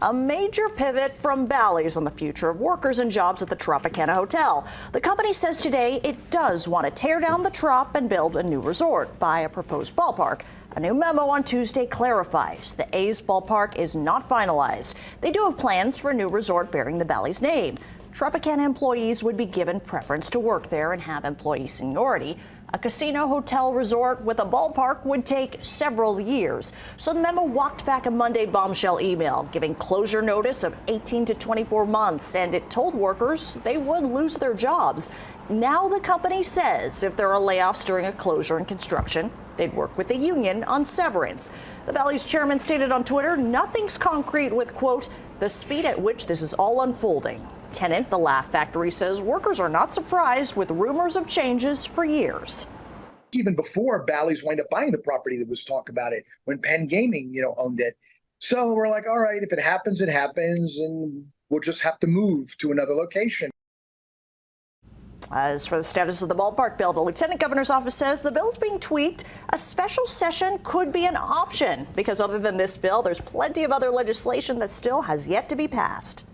A major pivot from Bally's on the future of workers and jobs at the Tropicana Hotel. The company says today it does want to tear down the Trop and build a new resort, buy a proposed ballpark. A new memo on Tuesday clarifies the A's ballpark is not finalized. They do have plans for a new resort bearing the Bally's name. Tropicana employees would be given preference to work there and have employee seniority. A casino hotel resort with a ballpark would take several years. So the memo walked back a Monday bombshell email giving closure notice of 18 to 24 months, and it told workers they would lose their jobs. Now the company says if there are layoffs during a closure and construction, they'd work with the union on severance. The Bally's chairman stated on Twitter, nothing's concrete with, quote, the speed at which this is all unfolding. Tenant, the Laugh Factory, says workers are not surprised with rumors of changes for years. Even before Bally's wound up buying the property, there was talk about it when Penn Gaming, owned it. So we're like, all right, if it happens, it happens, and we'll just have to move to another location. As for the status of the ballpark bill, the Lieutenant Governor's office says the bill is being tweaked. A special session could be an option because other than this bill, there's plenty of other legislation that still has yet to be passed.